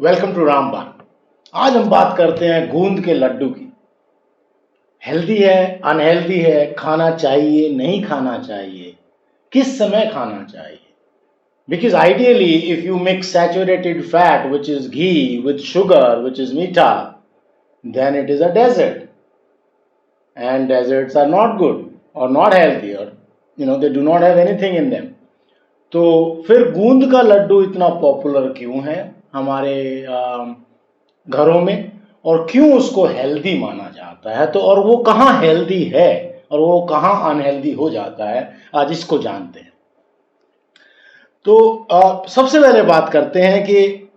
Welcome to रामबान। आज हम बात करते हैं गूंद के लड्डू की। हेल्दी है, अनहेल्दी है, खाना चाहिए, नहीं खाना चाहिए, किस समय खाना चाहिए? Because ideally, if you mix saturated fat, which is ghee, with sugar, which is meetha, then it is a dessert. And desserts are not good or not healthy, or they do not have anything in them. तो फिर गूंद का लड्डू इतना popular क्यों है हमारे घरों में, और क्यों उसको हेल्दी माना जाता है? तो और वो कहाँ हेल्दी है और वो कहाँ अनहेल्दी हो जाता है, आज इसको जानते हैं। तो सबसे पहले बात करते हैं कि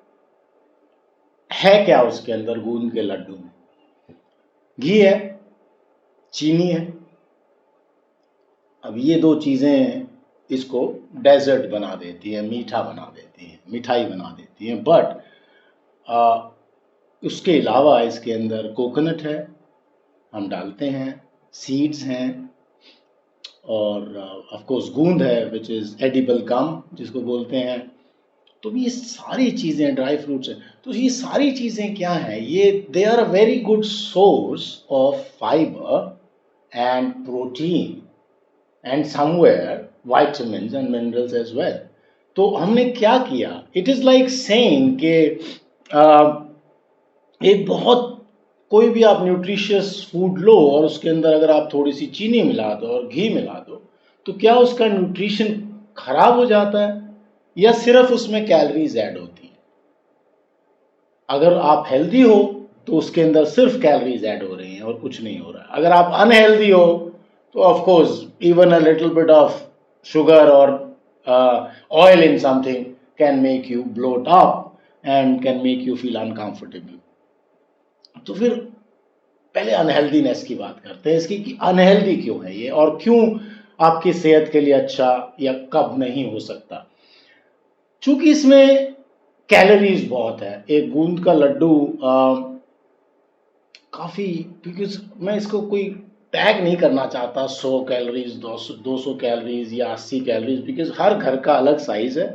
है क्या उसके अंदर गूंद के लड्डू में। घी है, चीनी है। अब ये दो चीजें इसको डेजर्ट बना देती है, मीठा बना देती है, मिठाई बना देती है। बट उसके अलावा इसके अंदर कोकोनट है, हम डालते हैं, सीड्स हैं, और ऑफ कोर्स गूंद है विच इज़ एडिबल गम जिसको बोलते हैं। तो ये सारी चीज़ें, ड्राई फ्रूट्स हैं। तो ये सारी चीज़ें क्या हैं? ये they are a very good source of fibre and protein and somewhere vitamins and minerals as well. तो हमने क्या किया? इट इज़ लाइक सेइंग कि एक बहुत कोई भी आप न्यूट्रिशियस फूड लो और उसके अंदर अगर आप थोड़ी सी चीनी मिला दो और घी मिला दो, तो क्या उसका न्यूट्रिशन खराब हो जाता है या सिर्फ उसमें कैलोरीज ऐड होती हैं? अगर आप हेल्दी हो तो उसके अंदर सिर्फ कैलोरीज ऐड हो रही हैं और कुछ नहीं हो रहा है। अगर आप अनहेल्दी हो तो of course even a little bit of sugar or oil in something can make you bloat up and can make you feel uncomfortable. तो फिर पहले अनहेल्दीनेस की बात करते हैं इसकी, कि अनहेल्दी क्यों है ये और क्यों आपकी सेहत के लिए अच्छा या कब नहीं हो सकता। चूंकि इसमें कैलोरीज बहुत है। एक गूंद का लड्डू काफ़ी, बिकॉज मैं इसको कोई टैग नहीं करना चाहता 100 कैलोरीज, 200 कैलोरीज या 80 कैलोरीज, बिकॉज हर घर का अलग साइज है।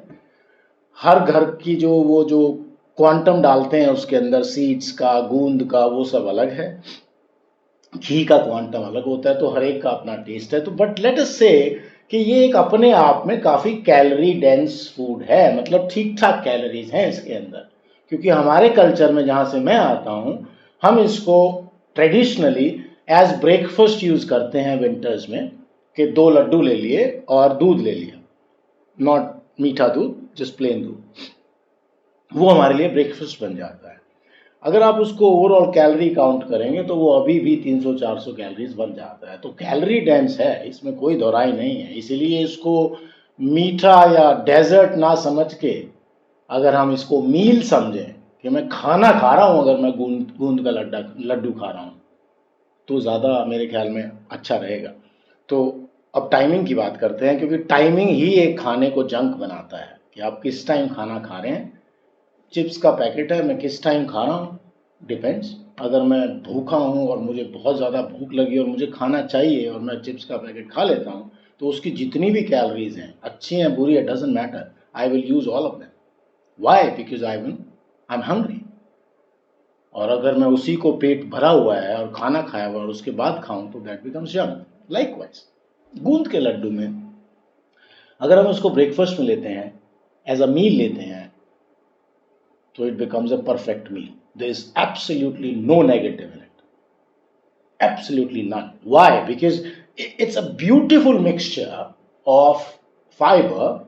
हर घर की जो क्वांटम डालते हैं उसके अंदर, सीड्स का, गूंद का, वो सब अलग है। घी का क्वांटम अलग होता है। तो हर एक का अपना टेस्ट है। तो बट लेट अस से कि ये एक अपने आप में काफ़ी कैलोरी डेंस फूड है, मतलब ठीक ठाक कैलोरीज हैं इसके अंदर। क्योंकि हमारे कल्चर में, जहाँ से मैं आता हूँ, हम इसको ट्रेडिशनली एज ब्रेकफास्ट यूज करते हैं विंटर्स में, कि 2 लड्डू ले लिए और दूध ले लिया, नॉट मीठा दूध, जस्ट प्लेन दूध, वो हमारे लिए ब्रेकफास्ट बन जाता है। अगर आप उसको ओवरऑल कैलोरी काउंट करेंगे तो वो अभी भी 300-400 कैलोरीज बन जाता है। तो कैलोरी डेंस है, इसमें कोई दोहराई नहीं है। इसीलिए इसको मीठा या डेजर्ट ना समझ के अगर हम इसको मील समझें कि मैं खाना खा रहा हूँ, अगर मैं गूंद का लड्डू खा रहा हूँ, तो ज़्यादा मेरे ख्याल में अच्छा रहेगा। तो अब टाइमिंग की बात करते हैं, क्योंकि टाइमिंग ही एक खाने को जंक बनाता है कि आप किस टाइम खाना खा रहे हैं। चिप्स का पैकेट है, मैं किस टाइम खा रहा हूँ डिपेंड्स। अगर मैं भूखा हूँ और मुझे बहुत ज़्यादा भूख लगी और मुझे खाना चाहिए और मैं चिप्स का पैकेट खा लेता हूँ, तो उसकी जितनी भी कैलोरीज हैं, अच्छी हैं, बुरी है, doesn't matter, I will use all of them. Why? Because I am hungry. और अगर मैं उसी को पेट भरा हुआ है और खाना खाया हुआ और उसके बाद खाऊं, तो दैट बिकम्स जंक। लाइकवाइज गूंद के लड्डू में अगर हम उसको ब्रेकफास्ट में लेते हैं, एज अ मील लेते हैं, तो it becomes a perfect meal. There is absolutely no negative in it, absolutely none. Why? Because it's a beautiful mixture of fibre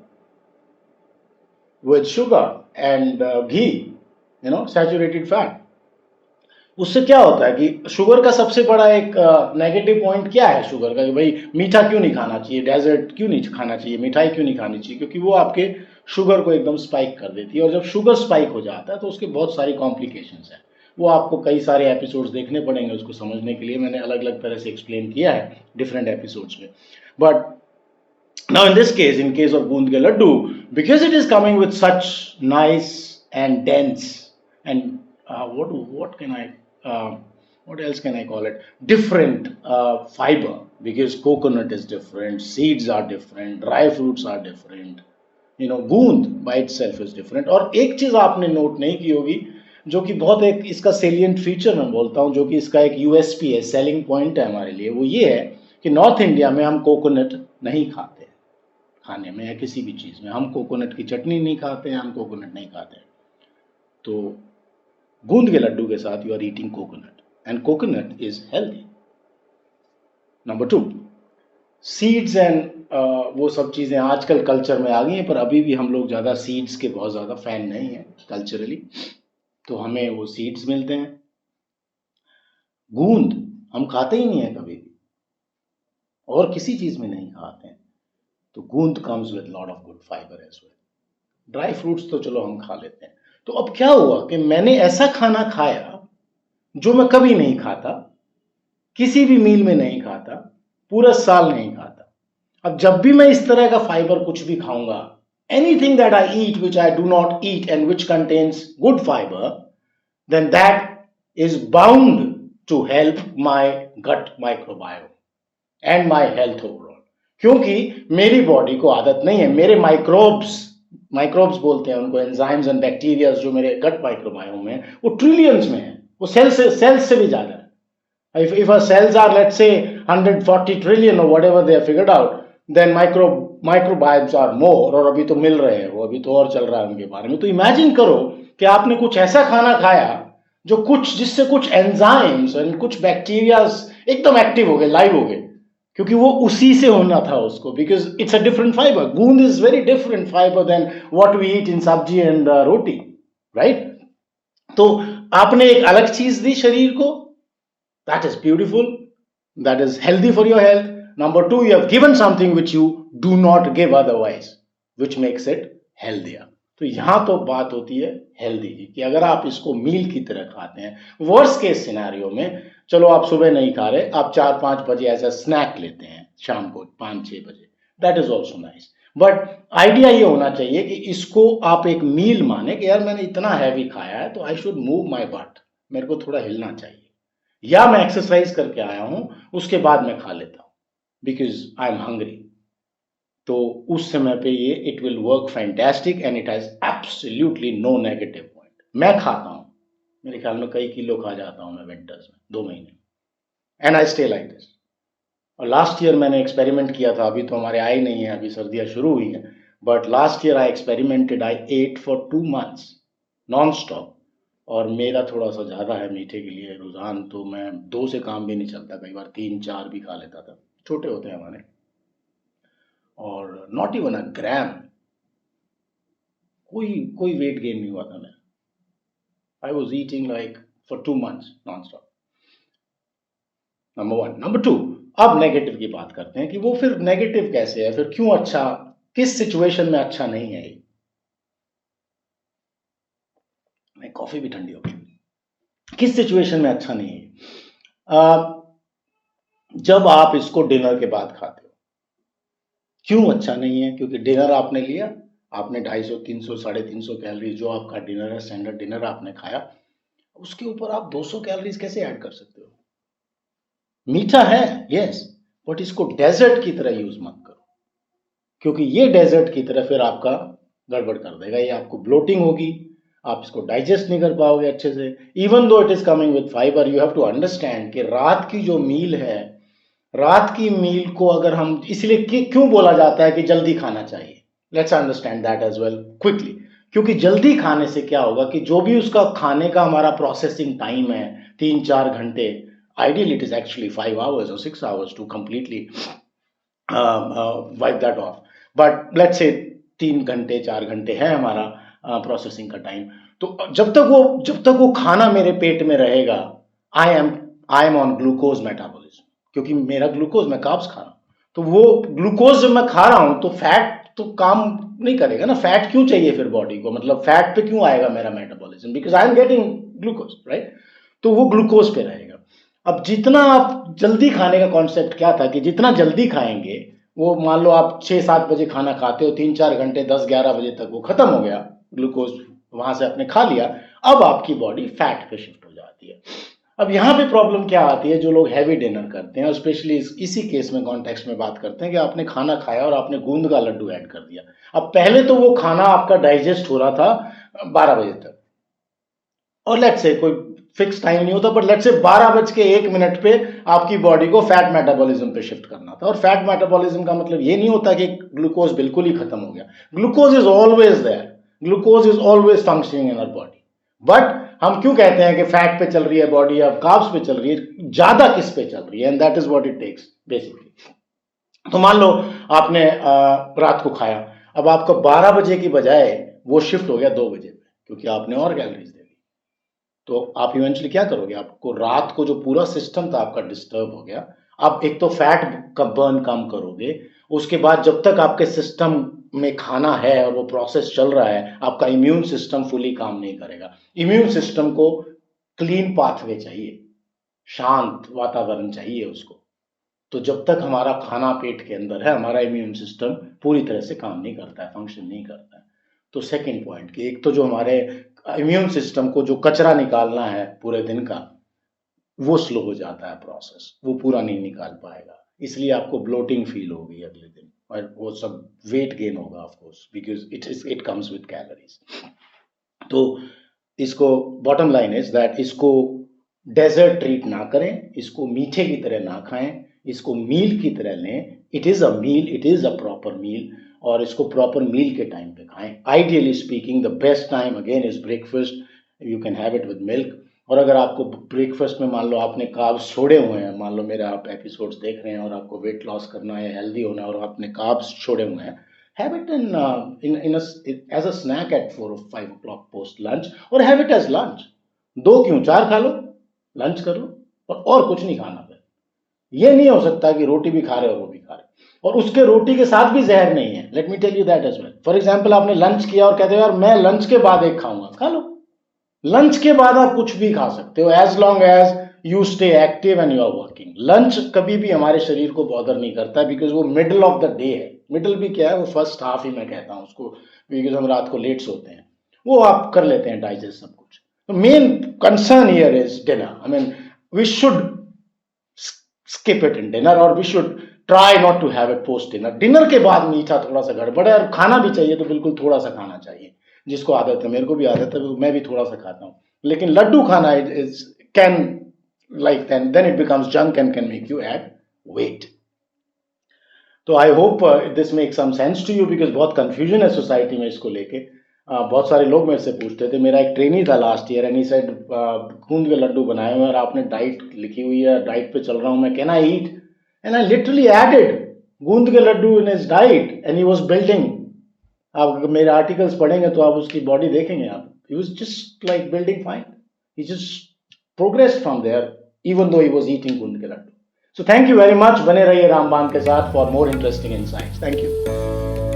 with sugar and ghee, saturated fat। उससे क्या होता है कि शुगर का सबसे बड़ा एक नेगेटिव पॉइंट क्या है शुगर का, कि भाई मीठा क्यों नहीं खाना चाहिए, डेजर्ट क्यों नहीं खाना चाहिए, मिठाई क्यों नहीं खानी चाहिए? क्योंकि वो आपके शुगर को एकदम स्पाइक कर देती है। और जब शुगर स्पाइक हो जाता है तो उसके बहुत सारी कॉम्प्लिकेशंस हैं। वो आपको कई सारे एपिसोड्स देखने पड़ेंगे उसको समझने के लिए। मैंने अलग अलग तरह से एक्सप्लेन किया है डिफरेंट एपिसोड्स में। But now in this case, in case of Gund ke laddu, because it is coming with such nice and dense and what else can I call it, different fiber, because coconut is different, seeds are different, dry fruits are different, गूंद by itself is different। और एक चीज आपने note नहीं की होगी, जो कि बहुत एक इसका सेलिएंट फीचर मैं बोलता हूँ, जो कि इसका एक यूएसपी है, सेलिंग पॉइंट है हमारे लिए, वो ये है कि नॉर्थ इंडिया में हम कोकोनट नहीं खाते खाने में या किसी भी चीज़ में। हम कोकोनट की चटनी नहीं खाते हैं, हम कोकोनट नहीं खाते हैं। तो गूंद के लड्डू के साथ you are eating coconut and coconut is healthy. Number 2, seeds and वो सब चीज़ें आजकल कल्चर में आ गई हैं, पर अभी भी हम लोग ज़्यादा सीड्स के बहुत ज़्यादा फैन नहीं हैं कल्चरली, तो हमें वो सीड्स मिलते हैं। गूंद हम खाते ही नहीं है कभी भी, और किसी चीज़ में नहीं खाते हैं। तो gond comes with lot of good fibre as well. Dry fruits तो चलो हम खा लेते हैं। तो अब क्या हुआ कि मैंने ऐसा खाना खाया जो मैं कभी नहीं खाता, किसी भी मील में नहीं खाता, पूरा साल नहीं खाता। अब जब भी मैं इस तरह का फाइबर कुछ भी खाऊंगा, anything that I eat which I do not eat and which contains good fiber, then that is bound to help my gut microbiome and my health overall। क्योंकि मेरी बॉडी को आदत नहीं है, मेरे माइक्रोब्स बोलते हैं उनको, एंजाइम्स एंड बैक्टीरियाज जो मेरे गट माइक्रोबायोम में, वो ट्रिलियंस में है, वो सेल्स से भी ज्यादा है। if our cells are let's say 140 trillion or whatever they have figured out, then microbiomes are more, और अभी तो मिल रहे हैं वो, अभी तो और चल रहा है उनके बारे में। तो इमेजिन करो कि आपने कुछ ऐसा खाना खाया जिससे कुछ एंजाइम्स और कुछ बैक्टीरियाज एकदम एक्टिव हो गए, लाइव हो गए, क्योंकि वो उसी से होना था उसको, because it's a different fibre. Gond is very different fibre than what we eat in sabzi and roti, right? तो आपने एक अलग चीज दी शरीर को, that is beautiful, that is healthy for your health. Number 2, you have given something which you do not give otherwise, which makes it healthier. तो यहां तो बात होती है हेल्दी की, कि अगर आप इसको मील की तरह खाते हैं, वर्स्ट केस सिनेरियो में, चलो आप सुबह नहीं खा रहे, आप 4-5 बजे ऐसा स्नैक लेते हैं शाम को 5-6 बजे, that is also nice. But idea ये होना चाहिए कि इसको आप एक मील माने कि यार मैंने इतना हैवी खाया है तो I should move my but, मेरे को थोड़ा हिलना चाहिए, या मैं एक्सरसाइज करके आया हूं उसके बाद मैं खा लेता हूं बिकॉज आई एम हंग्री। तो उस समय पे ये it will work fantastic and it has absolutely no negative point. मैं खाता हूं, मेरे ख्याल में कई किलो खा जाता हूं मैं विंटर्स में 2 महीने, and I stay like this. और लास्ट ईयर मैंने एक्सपेरिमेंट किया था, अभी तो हमारे आई नहीं है, अभी सर्दियां शुरू हुई हैं, but last year I experimented, I ate for 2 months non stop, और मेरा थोड़ा सा ज़्यादा है मीठे के लिए रुझान, तो मैं 2 से काम भी नहीं चलता, कई बार 3-4 भी खा लेता था, छोटे होते हैं हमारे, और नॉट इवन अ ग्राम, कोई वेट गेन नहीं हुआ था मैं। I was eating like for 2 months non stop. Number 1। Number 2, अब नेगेटिव की बात करते हैं कि वो फिर नेगेटिव कैसे है, फिर क्यों अच्छा, किस सिचुएशन में अच्छा नहीं है ये। मैं कॉफी भी ठंडी हो गई। किस सिचुएशन में अच्छा नहीं है? जब आप इसको डिनर के बाद खाते हो। क्यों अच्छा नहीं है? क्योंकि डिनर आपने लिया, आपने 250, 300, 350 कैलोरीज जो आपका डिनर है, स्टैंडर्ड डिनर आपने खाया, उसके ऊपर आप 200 कैलोरीज कैसे ऐड कर सकते हो? मीठा है यस, बट इसको डेजर्ट की तरह यूज मत करो, क्योंकि ये डेजर्ट की तरह फिर आपका गड़बड़ कर देगा, ये आपको ब्लोटिंग होगी, आप इसको डाइजेस्ट नहीं कर पाओगे अच्छे से। Even though it is coming with fibre, you have to understand कि रात की जो मील है, रात की मील को अगर हम, इसलिए क्यों बोला जाता है कि जल्दी खाना चाहिए, let's understand that as well quickly. क्योंकि जल्दी खाने से क्या होगा कि जो भी उसका खाने का हमारा प्रोसेसिंग टाइम है 3-4 घंटे, ideally it is actually 5 hours or 6 hours to completely wipe that off, but let's say 3 घंटे 4 घंटे है हमारा प्रोसेसिंग का टाइम। तो जब तक वो खाना मेरे पेट में रहेगा, I am on glucose metabolism, क्योंकि मेरा ग्लूकोज, मैं कार्ब्स खा रहा हूं, तो वो ग्लूकोज जब मैं खा रहा हूं तो फैट तो काम नहीं करेगा ना। फैट क्यों चाहिए फिर बॉडी को, मतलब फैट पे क्यों आएगा मेरा metabolism, because I am getting glucose, right? तो वो ग्लूकोज पे रहेगा। अब जितना आप जल्दी खाने का कॉन्सेप्ट क्या था कि जितना जल्दी खाएंगे, वो मान लो आप 6-7 बजे खाना खाते हो, 3-4 घंटे 10-11 बजे तक वो खत्म हो गया, ग्लूकोज वहां से आपने खा लिया, अब आपकी बॉडी फैट पे शिफ्ट हो जाती है। अब यहाँ पे प्रॉब्लम क्या आती है, जो लोग हैवी डिनर करते हैं, और स्पेशली इसी केस में कॉन्टेक्स्ट में बात करते हैं कि आपने खाना खाया और आपने गूंद का लड्डू ऐड कर दिया। अब पहले तो वो खाना आपका डाइजेस्ट हो रहा था 12 बजे तक, और लेट्स से कोई फिक्स टाइम नहीं होता, बट लेट्स से 12:01 पे आपकी बॉडी को फैट मेटाबॉलिज्म पे शिफ्ट करना था। और फैट मेटाबॉलिज्म का मतलब ये नहीं होता कि ग्लूकोज बिल्कुल ही खत्म हो गया। Glucose is always there, glucose is always functioning in our body. But हम क्यों कहते हैं कि फैट पे चल रही है बॉडी या कार्ब्स पे चल रही है, ज्यादा किस पे चल रही है, and that is what it takes basically. तो मान लो आपने रात को खाया, अब आपका 12 बजे की बजाय वो शिफ्ट हो गया 2 बजे पे, क्योंकि आपने और कैलोरीज दे दी। तो आप इवेंचुअली क्या करोगे, आपको रात को जो पूरा सिस्टम था आपका डिस्टर्ब हो गया। आप एक तो फैट का बर्न कम करोगे, उसके बाद जब तक आपके सिस्टम में खाना है और वो प्रोसेस चल रहा है, आपका इम्यून सिस्टम फुली काम नहीं करेगा। इम्यून सिस्टम को क्लीन पाथवे चाहिए, शांत वातावरण चाहिए उसको। तो जब तक हमारा खाना पेट के अंदर है, हमारा इम्यून सिस्टम पूरी तरह से काम नहीं करता है, फंक्शन नहीं करता है। तो सेकंड पॉइंट कि एक तो जो हमारे इम्यून सिस्टम को जो कचरा निकालना है पूरे दिन का, वो स्लो हो जाता है प्रोसेस, वो पूरा नहीं निकाल पाएगा। इसलिए आपको ब्लोटिंग फील होगी अगले दिन, और वो सब वेट गेन होगा of course, because it comes with calories. तो इसको बॉटम लाइन इज दैट इसको डेजर्ट ट्रीट ना करें, इसको मीठे की तरह ना खाएं, इसको मील की तरह लें। It is a meal, it is a proper meal, और इसको प्रॉपर मील के टाइम पे खाएं। Ideally speaking the best time again is breakfast, you can have it with milk. और अगर आपको ब्रेकफास्ट में मान लो आपने कार्ब्स छोड़े हुए हैं, मान लो मेरे आप एपिसोड्स देख रहे हैं और आपको वेट लॉस करना है, हेल्दी होना है, और आपने कार्ब्स छोड़े हुए हैं, have it as a snack at 4 or 5 o'clock post lunch, or have it as lunch। 2 क्यों 4 खा लो, लंच कर लो, और कुछ नहीं खाना। फिर ये नहीं हो सकता कि रोटी भी खा रहे हो वो भी खा रहे, और उसके रोटी के साथ भी जहर नहीं है। Let me tell you that as well. For example आपने लंच किया और कहते हो यार मैं लंच के बाद एक खाऊंगा, खा लो। लंच के बाद आप कुछ भी खा सकते हो, as long as you stay active and you are working. Lunch कभी भी हमारे शरीर को बॉदर नहीं करता, बिकॉज वो मिडल ऑफ द डे है। मिडल भी क्या है, वो फर्स्ट हाफ ही मैं कहता हूँ उसको, बिकॉज हम रात को लेट सोते हैं, वो आप कर लेते हैं डाइजेस्ट सब कुछ। तो main concern here is dinner. I mean we should skip it in dinner, or we should try not to have it post dinner. Dinner के बाद मीठा थोड़ा सा गड़बड़ है, और खाना भी चाहिए तो बिल्कुल थोड़ा सा खाना चाहिए। जिसको आदत है, मेरे को भी आदत है, मैं भी थोड़ा सा खाता हूँ, लेकिन लड्डू खाना is can like then it becomes junk and can make you add weight. तो I hope this make some sense to you, because बहुत कंफ्यूजन है सोसाइटी में इसको लेके। बहुत सारे लोग मेरे से पूछते थे, मेरा एक ट्रेनी था last year and he said गूंद के लड्डू बनाए हुए और आपने डाइट लिखी हुई है, डाइट पे चल रहा हूँ मैं, can I eat? And I literally added gond के laddoo in his diet and he was building. आप मेरे आर्टिकल्स पढ़ेंगे तो आप उसकी बॉडी देखेंगे आप, he was just like building fine, he just progressed from there even though he was eating gund ke laddu। So thank you very much, बने रहिए रामबान के साथ for more interesting insights। Thank you।